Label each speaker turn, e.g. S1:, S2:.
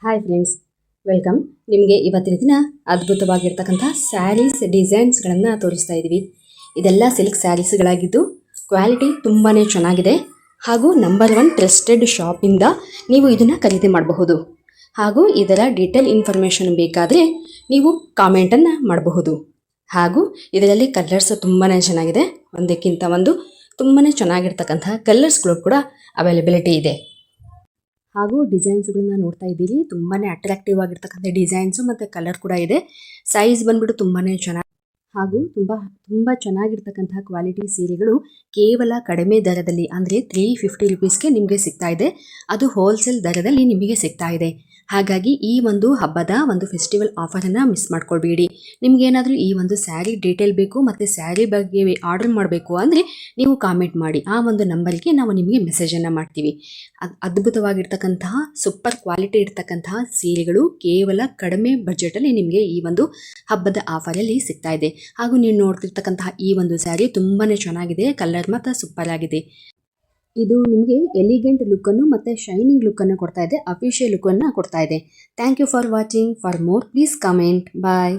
S1: Hi friends, welcome. ನಿಮಗೆ ಇವತ್ತಿನ ದಿನ ಅದ್ಭುತವಾಗಿರ್ತಕ್ಕಂಥ ಸ್ಯಾರೀಸ್ ಡಿಸೈನ್ಸ್ಗಳನ್ನು ತೋರಿಸ್ತಾ ಇದ್ದೀವಿ. ಇದೆಲ್ಲ ಸಿಲ್ಕ್ ಸ್ಯಾರೀಸ್ಗಳಾಗಿದ್ದು ಕ್ವಾಲಿಟಿ ತುಂಬಾ ಚೆನ್ನಾಗಿದೆ ಹಾಗೂ ನಂಬರ್ 1 ಟ್ರಸ್ಟೆಡ್ ಶಾಪಿಂದ ನೀವು ಇದನ್ನು ಖರೀದಿ ಮಾಡಬಹುದು. ಹಾಗೂ ಇದರ ಡೀಟೇಲ್ ಇನ್ಫಾರ್ಮೇಷನ್ ಬೇಕಾದರೆ ನೀವು ಕಾಮೆಂಟನ್ನು ಮಾಡಬಹುದು. ಹಾಗೂ ಇದರಲ್ಲಿ ಕಲರ್ಸ್ ತುಂಬಾ ಚೆನ್ನಾಗಿದೆ, ಒಂದಕ್ಕಿಂತ ಒಂದು ತುಂಬಾ ಚೆನ್ನಾಗಿರ್ತಕ್ಕಂಥ ಕಲರ್ಸ್ಗಳು ಕೂಡ ಅವೈಲಬಿಲಿಟಿ ಇದೆ. ಹಾಗೂ ಡಿಸೈನ್ಸ್ಗಳನ್ನ ನೋಡ್ತಾ ಇದ್ದೀರಿ, ತುಂಬಾ ಅಟ್ರಾಕ್ಟಿವ್ ಆಗಿರ್ತಕ್ಕಂಥ ಡಿಸೈನ್ಸು ಮತ್ತು ಕಲರ್ ಕೂಡ ಇದೆ. ಸೈಜ್ ಬಂದ್ಬಿಟ್ಟು ತುಂಬಾ ಚೆನ್ನಾಗಿ ಹಾಗೂ ತುಂಬ ಚೆನ್ನಾಗಿರ್ತಕ್ಕಂಥ ಕ್ವಾಲಿಟಿ ಸೀರೆಗಳು ಕೇವಲ ಕಡಿಮೆ ದರದಲ್ಲಿ ಅಂದರೆ 350 ರುಪೀಸ್ಗೆ ನಿಮಗೆ ಸಿಗ್ತಾ ಇದೆ. ಅದು ಹೋಲ್ಸೇಲ್ ದರದಲ್ಲಿ ನಿಮಗೆ ಸಿಗ್ತಾ ಇದೆ. ಹಾಗಾಗಿ ಈ ಒಂದು ಹಬ್ಬದ ಒಂದು ಫೆಸ್ಟಿವಲ್ ಆಫರನ್ನು ಮಿಸ್ ಮಾಡ್ಕೊಳ್ಬೇಡಿ. ನಿಮಗೇನಾದರೂ ಈ ಒಂದು ಸ್ಯಾರಿ ಡೀಟೇಲ್ ಬೇಕು ಮತ್ತು ಸ್ಯಾರಿ ಬಗ್ಗೆ ಆರ್ಡರ್ ಮಾಡಬೇಕು ಅಂದರೆ ನೀವು ಕಾಮೆಂಟ್ ಮಾಡಿ, ಆ ಒಂದು ನಂಬರ್ಗೆ ನಾವು ನಿಮಗೆ ಮೆಸೇಜನ್ನು ಮಾಡ್ತೀವಿ. ಅದ್ಭುತವಾಗಿರ್ತಕ್ಕಂತಹ ಸೂಪರ್ ಕ್ವಾಲಿಟಿ ಇರ್ತಕ್ಕಂತಹ ಸೀರೆಗಳು ಕೇವಲ ಕಡಿಮೆ ಬಜೆಟಲ್ಲಿ ನಿಮಗೆ ಈ ಒಂದು ಹಬ್ಬದ ಆಫರಲ್ಲಿ ಸಿಗ್ತಾ ಇದೆ. ಹಾಗೂ ನೀವು ನೋಡ್ತಿರ್ತಕ್ಕಂತಹ ಈ ಒಂದು ಸ್ಯಾರಿ ತುಂಬಾ ಚೆನ್ನಾಗಿದೆ, ಕಲರ್ ಮಾತ್ರ ಸೂಪರ್ ಆಗಿದೆ. ಇದು ನಿಮಗೆ ಎಲಿಗೆಂಟ್ ಲುಕ್ಕನ್ನು ಮತ್ತು ಶೈನಿಂಗ್ ಲುಕ್ಕನ್ನು ಕೊಡ್ತಾ ಇದೆ, ಅಫಿಷಿಯಲ್ ಲುಕ್ಕನ್ನು ಕೊಡ್ತಾ ಇದೆ. Thank you for watching. For more please comment. Bye.